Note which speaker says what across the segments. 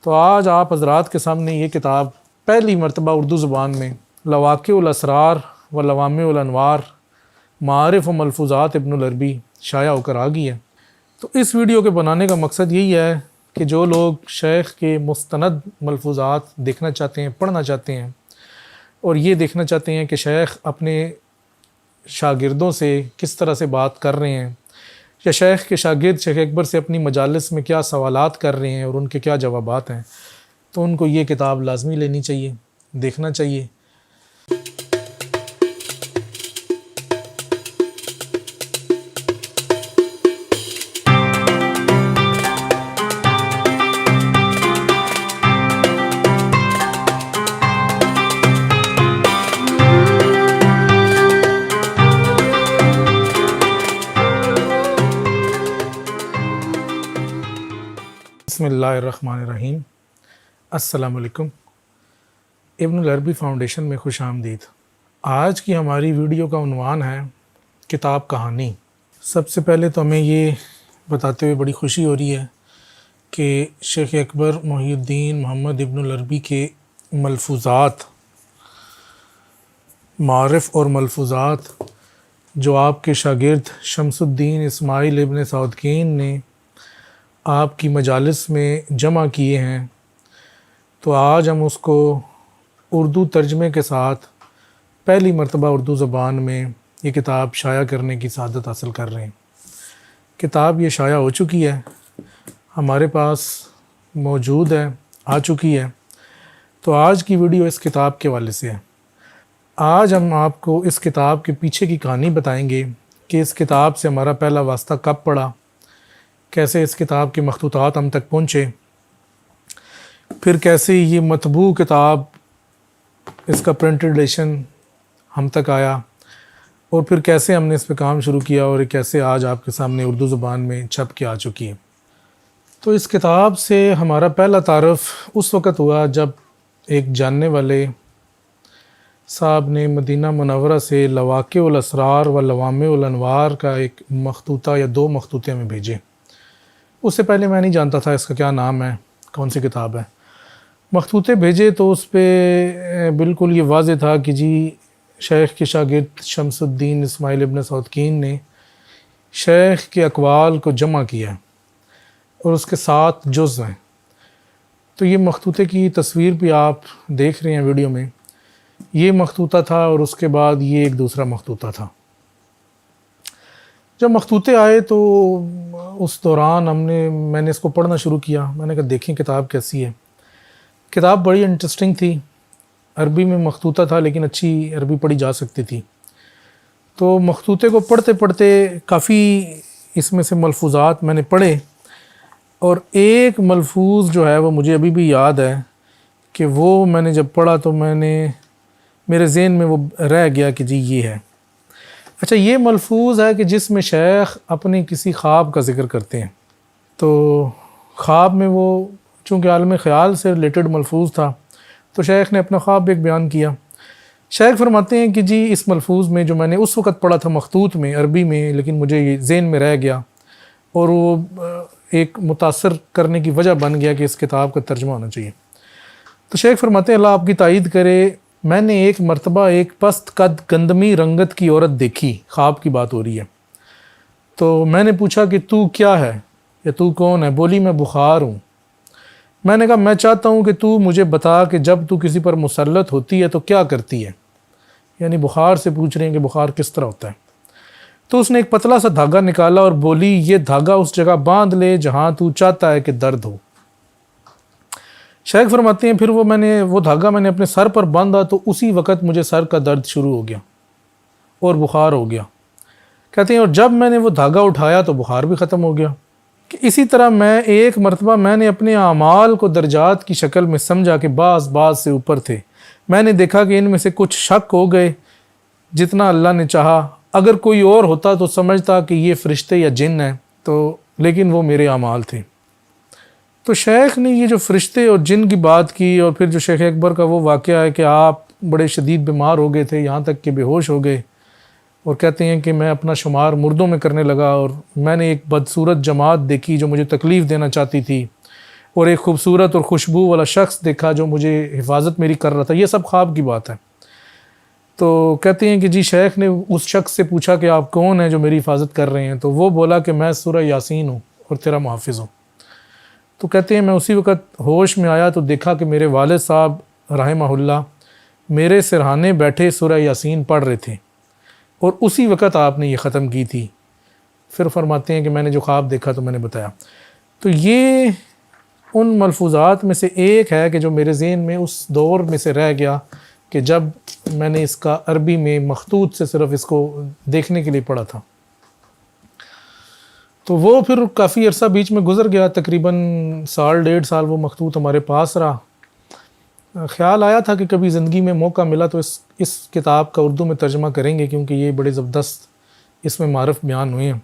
Speaker 1: تو آج آپ حضرات کے سامنے یہ کتاب پہلی مرتبہ اردو زبان میں لواقع الاسرار و لوامع الانوار معارف و ملفوظات ابن العربی شائع ہو کر آ گئی ہے۔ تو اس ویڈیو کے بنانے کا مقصد یہی ہے کہ جو لوگ شیخ کے مستند ملفوظات دیکھنا چاہتے ہیں، پڑھنا چاہتے ہیں، اور یہ دیکھنا چاہتے ہیں کہ شیخ اپنے شاگردوں سے کس طرح سے بات کر رہے ہیں، یا شیخ کے شاگرد شیخ اکبر سے اپنی مجالس میں کیا سوالات کر رہے ہیں اور ان کے کیا جوابات ہیں، تو ان کو یہ کتاب لازمی لینی چاہیے، دیکھنا چاہیے۔ بسم اللہ الرحمن الرحیم۔ السلام علیکم۔ ابن العربی فاؤنڈیشن میں خوش آمدید۔ آج کی ہماری ویڈیو کا عنوان ہے کتاب کہانی۔ سب سے پہلے تو ہمیں یہ بتاتے ہوئے بڑی خوشی ہو رہی ہے کہ شیخ اکبر محی الدین محمد ابن العربی کے ملفوظات، معارف اور ملفوظات جو آپ کے شاگرد شمس الدین اسماعیل ابن سعودکین نے آپ کی مجالس میں جمع کیے ہیں، تو آج ہم اس کو اردو ترجمے کے ساتھ پہلی مرتبہ اردو زبان میں یہ کتاب شائع کرنے کی سعادت حاصل کر رہے ہیں۔ کتاب یہ شائع ہو چکی ہے، ہمارے پاس موجود ہے، آ چکی ہے۔ تو آج کی ویڈیو اس کتاب کے حوالے سے ہے۔ آج ہم آپ کو اس کتاب کے پیچھے کی کہانی بتائیں گے کہ اس کتاب سے ہمارا پہلا واسطہ کب پڑا، کیسے اس کتاب کے مخطوطات ہم تک پہنچے، پھر کیسے یہ مطبوع کتاب، اس کا پرنٹڈ ایڈیشن ہم تک آیا، اور پھر کیسے ہم نے اس پہ کام شروع کیا اور کیسے آج آپ کے سامنے اردو زبان میں چھپ کے آ چکی ہے۔ تو اس کتاب سے ہمارا پہلا تعارف اس وقت ہوا جب ایک جاننے والے صاحب نے مدینہ منورہ سے لواقع الاسرار و لوامع الانوار کا ایک مخطوطہ یا دو مخطوطے میں بھیجے۔ اس سے پہلے میں نہیں جانتا تھا اس کا کیا نام ہے، کون سی کتاب ہے۔ مخطوطے بھیجے تو اس پہ بالکل یہ واضح تھا کہ جی شیخ کے شاگرد شمس الدین اسماعیل ابن سعودکین نے شیخ کے اقوال کو جمع کیا اور اس کے 7 جز ہیں۔ تو یہ مخطوطے کی تصویر بھی آپ دیکھ رہے ہیں ویڈیو میں، یہ مخطوطہ تھا اور اس کے بعد یہ ایک دوسرا مخطوطہ تھا۔ جب مخطوطے آئے تو اس دوران میں نے اس کو پڑھنا شروع کیا۔ میں نے کہا دیکھیں کتاب کیسی ہے۔ کتاب بڑی انٹرسٹنگ تھی، عربی میں مخطوطہ تھا لیکن اچھی عربی پڑھی جا سکتی تھی۔ تو مخطوطے کو پڑھتے پڑھتے کافی اس میں سے ملفوظات میں نے پڑھے، اور ایک ملفوظ جو ہے وہ مجھے ابھی بھی یاد ہے کہ وہ میں نے جب پڑھا تو میرے ذہن میں وہ رہ گیا کہ جی یہ ہے۔ اچھا، یہ ملفوظ ہے کہ جس میں شیخ اپنے کسی خواب کا ذکر کرتے ہیں۔ تو خواب میں وہ چونکہ عالم خیال سے ریلیٹڈ ملفوظ تھا تو شیخ نے اپنا خواب ایک بیان کیا۔ شیخ فرماتے ہیں کہ جی اس ملفوظ میں جو میں نے اس وقت پڑھا تھا مخطوط میں عربی میں، لیکن مجھے یہ ذہن میں رہ گیا اور وہ ایک متاثر کرنے کی وجہ بن گیا کہ اس کتاب کا ترجمہ ہونا چاہیے۔ تو شیخ فرماتے ہیں اللہ آپ کی تائید کرے، میں نے ایک مرتبہ ایک پست قد گندمی رنگت کی عورت دیکھی، خواب کی بات ہو رہی ہے۔ تو میں نے پوچھا کہ تو کیا ہے یا تو کون ہے؟ بولی میں بخار ہوں۔ میں نے کہا میں چاہتا ہوں کہ تو مجھے بتا کہ جب تو کسی پر مسلط ہوتی ہے تو کیا کرتی ہے، یعنی بخار سے پوچھ رہے ہیں کہ بخار کس طرح ہوتا ہے۔ تو اس نے ایک پتلا سا دھاگا نکالا اور بولی یہ دھاگا اس جگہ باندھ لے جہاں تو چاہتا ہے کہ درد ہو۔ شیخ فرماتے ہیں پھر وہ دھاگا میں نے اپنے سر پر باندھا تو اسی وقت مجھے سر کا درد شروع ہو گیا اور بخار ہو گیا۔ کہتے ہیں اور جب میں نے وہ دھاگا اٹھایا تو بخار بھی ختم ہو گیا۔ کہ اسی طرح میں ایک مرتبہ میں نے اپنے اعمال کو درجات کی شکل میں سمجھا کہ بعض سے اوپر تھے۔ میں نے دیکھا کہ ان میں سے کچھ شک ہو گئے جتنا اللہ نے چاہا، اگر کوئی اور ہوتا تو سمجھتا کہ یہ فرشتے یا جن ہیں، لیکن وہ میرے اعمال تھے۔ تو شیخ نے یہ جو فرشتے اور جن کی بات کی، اور پھر جو شیخ اکبر کا وہ واقعہ ہے کہ آپ بڑے شدید بیمار ہو گئے تھے یہاں تک کہ بے ہوش ہو گئے، اور کہتے ہیں کہ میں اپنا شمار مردوں میں کرنے لگا، اور میں نے ایک بدصورت جماعت دیکھی جو مجھے تکلیف دینا چاہتی تھی، اور ایک خوبصورت اور خوشبو والا شخص دیکھا جو مجھے حفاظت میری کر رہا تھا. یہ سب خواب کی بات ہے. تو کہتے ہیں کہ جی شیخ نے اس شخص سے پوچھا کہ آپ کون ہیں جو میری حفاظت کر رہے ہیں؟ تو وہ بولا کہ میں سورہ یاسین ہوں اور تیرا محافظ ہوں. تو کہتے ہیں میں اسی وقت ہوش میں آیا تو دیکھا کہ میرے والد صاحب رحمہ اللہ میرے سرہانے بیٹھے سورہ یاسین پڑھ رہے تھے اور اسی وقت آپ نے یہ ختم کی تھی. پھر فرماتے ہیں کہ میں نے جو خواب دیکھا تو میں نے بتایا. تو یہ ان ملفوظات میں سے ایک ہے کہ جو میرے ذہن میں اس دور میں سے رہ گیا کہ جب میں نے اس کا عربی میں مخطوط سے صرف اس کو دیکھنے کے لیے پڑھا تھا. تو وہ پھر کافی عرصہ بیچ میں گزر گیا، تقریباً 1.5 سال وہ مخطوط ہمارے پاس رہا. خیال آیا تھا کہ کبھی زندگی میں موقع ملا تو اس کتاب کا اردو میں ترجمہ کریں گے، کیونکہ یہ بڑے زبردست اس میں معارف بیان ہوئے ہیں.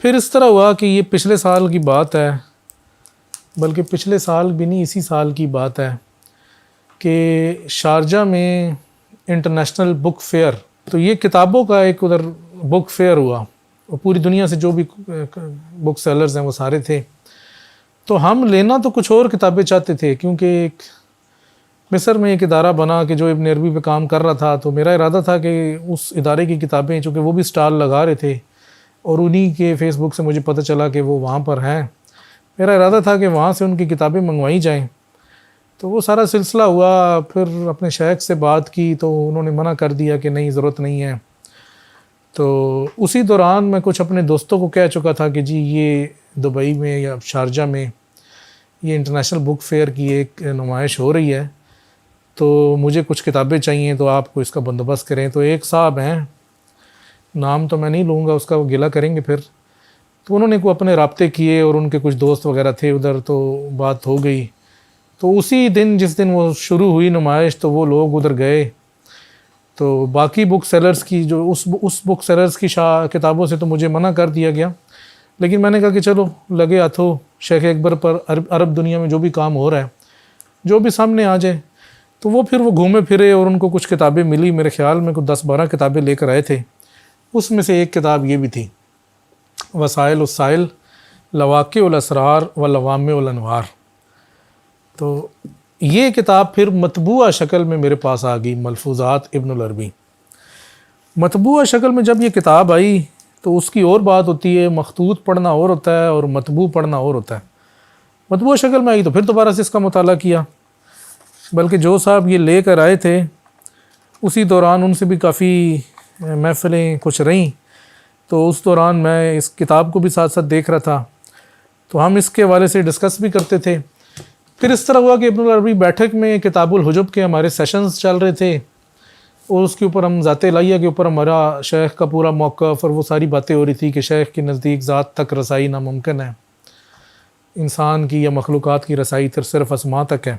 Speaker 1: پھر اس طرح ہوا کہ یہ پچھلے سال کی بات ہے، بلکہ پچھلے سال بھی نہیں، اسی سال کی بات ہے کہ شارجہ میں انٹرنیشنل بک فیئر، تو یہ کتابوں کا ایک ادھر بک فیئر ہوا اور پوری دنیا سے جو بھی بک سیلرز ہیں وہ سارے تھے. تو ہم لینا تو کچھ اور کتابیں چاہتے تھے، کیونکہ ایک مصر میں ایک ادارہ بنا کہ جو ابن عربی پہ کام کر رہا تھا. تو میرا ارادہ تھا کہ اس ادارے کی کتابیں، چونکہ وہ بھی سٹال لگا رہے تھے اور انہی کے فیس بک سے مجھے پتہ چلا کہ وہ وہاں پر ہیں، میرا ارادہ تھا کہ وہاں سے ان کی کتابیں منگوائی جائیں. تو وہ سارا سلسلہ ہوا. پھر اپنے شیخ سے بات کی تو انہوں نے منع کر دیا کہ نہیں، ضرورت نہیں ہے. تو اسی دوران میں کچھ اپنے دوستوں کو کہہ چکا تھا کہ جی یہ دبئی میں یا شارجہ میں یہ انٹرنیشنل بک فیئر کی ایک نمائش ہو رہی ہے، تو مجھے کچھ کتابیں چاہیے، تو آپ کو اس کا بندوبست کریں. تو ایک صاحب ہیں، نام تو میں نہیں لوں گا اس کا، وہ گلہ کریں گے پھر. تو انہوں نے کوئی اپنے رابطے کیے اور ان کے کچھ دوست وغیرہ تھے ادھر، تو بات ہو گئی. تو اسی دن جس دن وہ شروع ہوئی نمائش تو وہ لوگ ادھر گئے. تو باقی بک سیلرز کی جو اس بک سیلرز کی کتابوں سے تو مجھے منع کر دیا گیا، لیکن میں نے کہا کہ چلو لگے ہاتھوں شیخ اکبر پر عرب دنیا میں جو بھی کام ہو رہا ہے، جو بھی سامنے آ جائے. تو وہ پھر وہ گھومے پھرے اور ان کو کچھ کتابیں ملی. میرے خیال میں کوئی 10-12 کتابیں لے کر آئے تھے. اس میں سے ایک کتاب یہ بھی تھی، وسائل السائل لواقع الاسرار و لوامع الانوار. تو یہ کتاب پھر مطبوعہ شکل میں میرے پاس آ گئی، ملفوظات ابن العربی. مطبوعہ شکل میں جب یہ کتاب آئی تو اس کی اور بات ہوتی ہے، مخطوط پڑھنا اور ہوتا ہے اور مطبوع پڑھنا اور ہوتا ہے. مطبوعہ شکل میں آئی تو پھر دوبارہ سے اس کا مطالعہ کیا، بلکہ جو صاحب یہ لے کر آئے تھے اسی دوران ان سے بھی کافی محفلیں کچھ رہیں. تو اس دوران میں اس کتاب کو بھی ساتھ ساتھ دیکھ رہا تھا، تو ہم اس کے حوالے سے ڈسکس بھی کرتے تھے. پھر اس طرح ہوا کہ ابن العربی بیٹھک میں کتاب الحجب کے ہمارے سیشنز چل رہے تھے اور اس کے اوپر ہم ذات الہیہ کے اوپر ہمارا شیخ کا پورا موقف اور وہ ساری باتیں ہو رہی تھی کہ شیخ کے نزدیک ذات تک رسائی ناممکن ہے، انسان کی یا مخلوقات کی رسائی صرف اسماء تک ہے.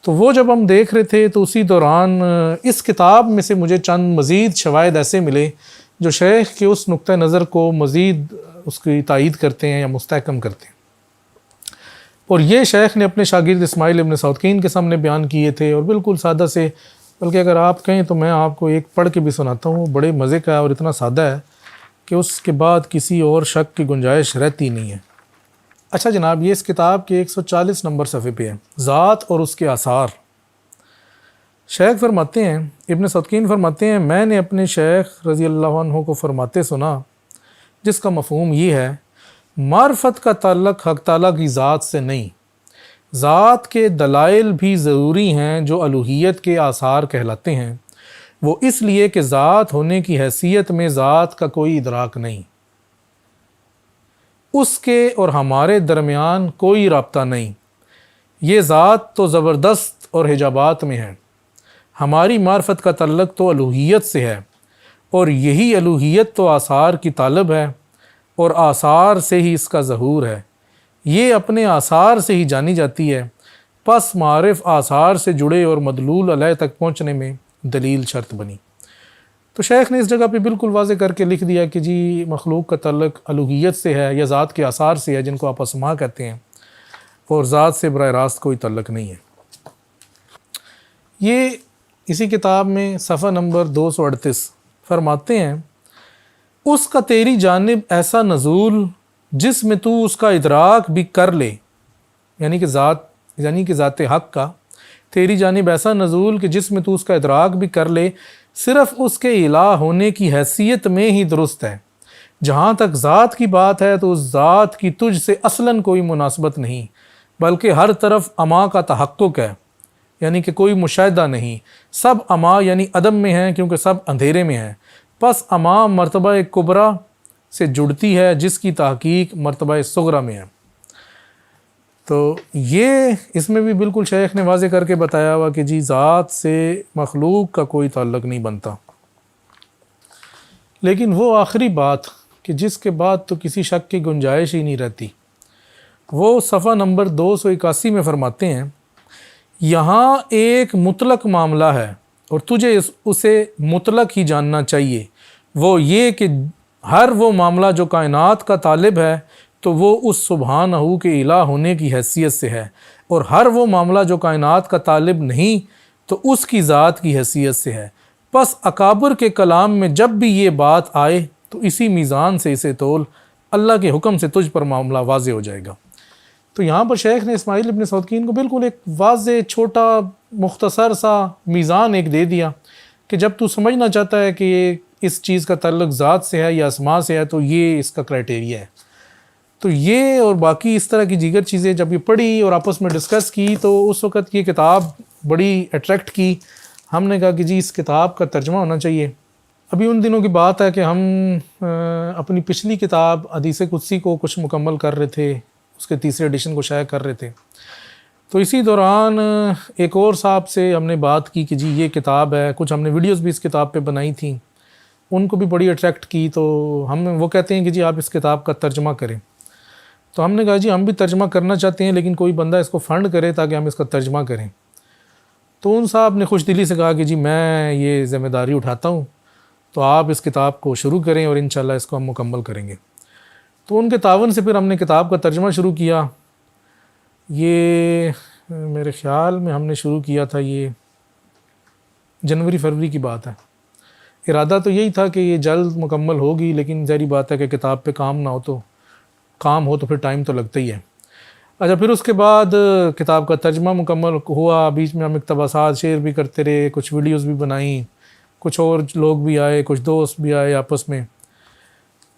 Speaker 1: تو وہ جب ہم دیکھ رہے تھے تو اسی دوران اس کتاب میں سے مجھے چند مزید شواہد ایسے ملے جو شیخ کے اس نقطہ نظر کو مزید اس کی تائید کرتے ہیں یا مستحکم کرتے ہیں. اور یہ شیخ نے اپنے شاگرد اسماعیل ابن سعودکین کے سامنے بیان کیے تھے، اور بالکل سادہ سے، بلکہ اگر آپ کہیں تو میں آپ کو ایک پڑھ کے بھی سناتا ہوں. بڑے مزے کا ہے اور اتنا سادہ ہے کہ اس کے بعد کسی اور شک کی گنجائش رہتی نہیں ہے. اچھا جناب، یہ اس کتاب کے 140 نمبر صفحے پہ ہے، ذات اور اس کے آثار. شیخ فرماتے ہیں، ابن سعودکین فرماتے ہیں، میں نے اپنے شیخ رضی اللہ عنہ کو فرماتے سنا جس کا مفہوم یہ ہے، معرفت کا تعلق حق تعالیٰ کی ذات سے نہیں، ذات کے دلائل بھی ضروری ہیں جو الوہیت کے آثار کہلاتے ہیں. وہ اس لیے کہ ذات ہونے کی حیثیت میں ذات کا کوئی ادراک نہیں، اس کے اور ہمارے درمیان کوئی رابطہ نہیں. یہ ذات تو زبردست اور حجابات میں ہے. ہماری معرفت کا تعلق تو الوہیت سے ہے، اور یہی الوہیت تو آثار کی طالب ہے، اور آثار سے ہی اس کا ظہور ہے. یہ اپنے آثار سے ہی جانی جاتی ہے. پس معرف آثار سے جڑے اور مدلول علیہ تک پہنچنے میں دلیل شرط بنی. تو شیخ نے اس جگہ پہ بالکل واضح کر کے لکھ دیا کہ جی مخلوق کا تعلق الوہیت سے ہے یا ذات کے آثار سے ہے، جن کو آپ اسماء کہتے ہیں، اور ذات سے براہ راست کوئی تعلق نہیں ہے. یہ اسی کتاب میں صفحہ نمبر 238 فرماتے ہیں، اس کا تیری جانب ایسا نزول جس میں تو اس کا ادراک بھی کر لے، یعنی کہ ذات حق کا تیری جانب ایسا نزول کہ جس میں تو اس کا ادراک بھی کر لے صرف اس کے الہ ہونے کی حیثیت میں ہی درست ہے۔ جہاں تک ذات کی بات ہے تو اس ذات کی تجھ سے اصلاً کوئی مناسبت نہیں، بلکہ ہر طرف اما کا تحقق ہے، یعنی کہ کوئی مشاہدہ نہیں، سب اما یعنی عدم میں ہیں کیونکہ سب اندھیرے میں ہیں، پس اما مرتبہ کبریٰ سے جڑتی ہے جس کی تحقیق مرتبہ صغریٰ میں ہے۔ تو یہ اس میں بھی بالکل شیخ نے واضح کر کے بتایا ہوا کہ جی ذات سے مخلوق کا کوئی تعلق نہیں بنتا۔ لیکن وہ آخری بات کہ جس کے بعد تو کسی شک کی گنجائش ہی نہیں رہتی، وہ صفحہ نمبر 281 میں فرماتے ہیں، یہاں ایک مطلق معاملہ ہے اور تجھے اسے مطلق ہی جاننا چاہیے، وہ یہ کہ ہر وہ معاملہ جو کائنات کا طالب ہے تو وہ اس سبحانہ کے الہ ہونے کی حیثیت سے ہے، اور ہر وہ معاملہ جو کائنات کا طالب نہیں تو اس کی ذات کی حیثیت سے ہے۔ پس اکابر کے کلام میں جب بھی یہ بات آئے تو اسی میزان سے اسے تول، اللہ کے حکم سے تجھ پر معاملہ واضح ہو جائے گا۔ تو یہاں پر شیخ نے اسماعیل ابن سودکین کو بالکل ایک واضح چھوٹا مختصر سا میزان ایک دے دیا کہ جب تو سمجھنا چاہتا ہے کہ اس چیز کا تعلق ذات سے ہے یا اسماء سے ہے تو یہ اس کا کرائٹیریا ہے۔ تو یہ اور باقی اس طرح کی دیگر چیزیں جب یہ پڑھی اور آپس میں ڈسکس کی تو اس وقت یہ کتاب بڑی اٹریکٹ کی۔ ہم نے کہا کہ جی اس کتاب کا ترجمہ ہونا چاہیے۔ ابھی ان دنوں کی بات ہے کہ ہم اپنی پچھلی کتاب حدیث قدسی کو کچھ مکمل کر رہے تھے، اس کے تیسرے ایڈیشن کو شائع کر رہے تھے۔ تو اسی دوران ایک اور صاحب سے ہم نے بات کی کہ جی یہ کتاب ہے، کچھ ہم نے ویڈیوز بھی اس کتاب پہ بنائی تھیں، ان کو بھی بڑی اٹریکٹ کی۔ تو وہ کہتے ہیں کہ جی آپ اس کتاب کا ترجمہ کریں۔ تو ہم نے کہا جی ہم بھی ترجمہ کرنا چاہتے ہیں لیکن کوئی بندہ اس کو فنڈ کرے تاکہ ہم اس کا ترجمہ کریں۔ تو ان صاحب نے خوش دلی سے کہا کہ جی میں یہ ذمہ داری اٹھاتا ہوں، تو آپ اس کتاب کو شروع کریں اور انشاءاللہ اس کو ہم مکمل کریں گے۔ تو ان کے تعاون سے پھر ہم نے کتاب کا ترجمہ شروع کیا۔ یہ میرے خیال میں ہم نے شروع کیا تھا، یہ جنوری فروری کی بات ہے۔ ارادہ تو یہی تھا کہ یہ جلد مکمل ہوگی، لیکن ظاہری بات ہے کہ کتاب پہ کام ہو تو پھر ٹائم تو لگتا ہی ہے۔ اچھا، پھر اس کے بعد کتاب کا ترجمہ مکمل ہوا، بیچ میں ہم اقتباسات شیئر بھی کرتے رہے، کچھ ویڈیوز بھی بنائیں، کچھ اور لوگ بھی آئے، کچھ دوست بھی آئے آپس میں۔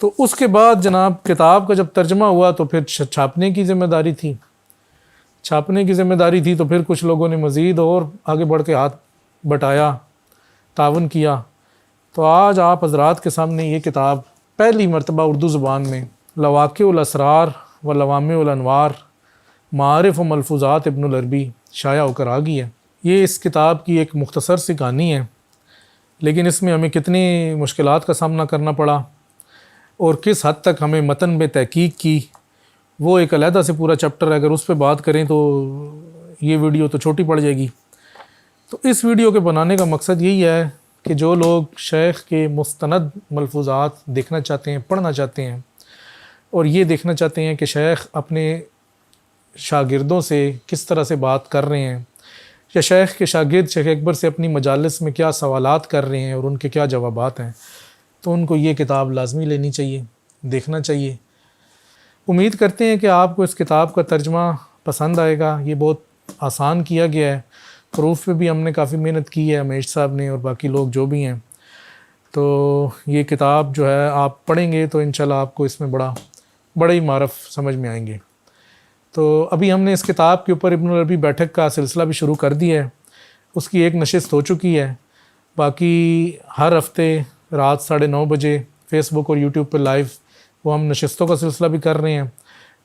Speaker 1: تو اس کے بعد جناب کتاب کا جب ترجمہ ہوا تو پھر چھاپنے کی ذمہ داری تھی۔ تو پھر کچھ لوگوں نے مزید اور آگے بڑھ کے ہاتھ بٹایا، تعاون کیا۔ تو آج آپ حضرات کے سامنے یہ کتاب پہلی مرتبہ اردو زبان میں لواقع الاسرار و لوامع الانوار معارف و ملفوظات ابن العربی شائع ہو کر آ گئی ہے۔ یہ اس کتاب کی ایک مختصر سی کہانی ہے، لیکن اس میں ہمیں کتنی مشکلات کا سامنا کرنا پڑا اور کس حد تک ہمیں متن میں تحقیق کی، وہ ایک علیحدہ سے پورا چیپٹر ہے۔ اگر اس پہ بات کریں تو یہ ویڈیو تو چھوٹی پڑ جائے گی۔ تو اس ویڈیو کے بنانے کا مقصد یہی ہے کہ جو لوگ شیخ کے مستند ملفوظات دیکھنا چاہتے ہیں، پڑھنا چاہتے ہیں، اور یہ دیکھنا چاہتے ہیں کہ شیخ اپنے شاگردوں سے کس طرح سے بات کر رہے ہیں، یا شیخ کے شاگرد شیخ اکبر سے اپنی مجالس میں کیا سوالات کر رہے ہیں اور ان کے کیا جوابات ہیں، تو ان کو یہ کتاب لازمی لینی چاہیے، دیکھنا چاہیے۔ امید کرتے ہیں کہ آپ کو اس کتاب کا ترجمہ پسند آئے گا۔ یہ بہت آسان کیا گیا ہے، پروف پہ بھی ہم نے کافی محنت کی ہے، امیش صاحب نے اور باقی لوگ جو بھی ہیں۔ تو یہ کتاب جو ہے آپ پڑھیں گے تو انشاءاللہ آپ کو اس میں بڑے ہی معرف سمجھ میں آئیں گے۔ تو ابھی ہم نے اس کتاب کے اوپر ابن العربی بیٹھک کا سلسلہ بھی شروع کر دیا ہے، اس کی ایک نشست ہو چکی ہے۔ باقی ہر ہفتے رات 9:30 بجے فیس بک اور یوٹیوب پہ لائیو وہ ہم نشستوں کا سلسلہ بھی کر رہے ہیں۔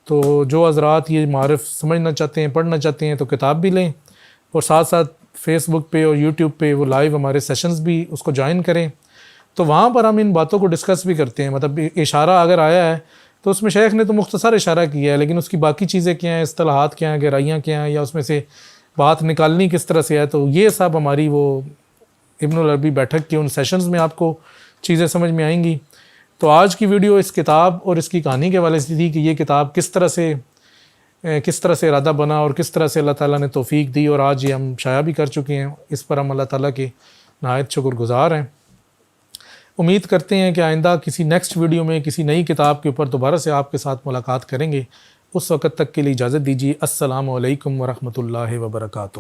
Speaker 1: تو جو حضرات یہ معرف سمجھنا چاہتے ہیں، پڑھنا چاہتے ہیں تو کتاب بھی لیں، اور ساتھ ساتھ فیس بک پہ اور یوٹیوب پہ وہ لائیو ہمارے سیشنز بھی اس کو جوائن کریں۔ تو وہاں پر ہم ان باتوں کو ڈسکس بھی کرتے ہیں، مطلب اشارہ اگر آیا ہے تو اس میں شیخ نے تو مختصر اشارہ کیا ہے، لیکن اس کی باقی چیزیں کیا ہیں، اصطلاحات کیا ہیں، گہرائیاں کیا ہیں، یا اس میں سے بات نکالنی کس طرح سے ہے، تو یہ سب ہماری وہ ابن العربی بیٹھک کے ان سیشنز میں آپ کو چیزیں سمجھ میں آئیں گی۔ تو آج کی ویڈیو اس کتاب اور اس کی کہانی کے حوالے سے تھی کہ یہ کتاب کس طرح سے ارادہ بنا اور کس طرح سے اللہ تعالیٰ نے توفیق دی، اور آج یہ ہم شائع بھی کر چکے ہیں۔ اس پر ہم اللہ تعالیٰ کے نہایت شکر گزار ہیں۔ امید کرتے ہیں کہ آئندہ کسی نیکسٹ ویڈیو میں کسی نئی کتاب کے اوپر دوبارہ سے آپ کے ساتھ ملاقات کریں گے۔ اس وقت تک کے لیے اجازت دیجیے۔ السلام علیکم ورحمۃ اللہ وبرکاتہ۔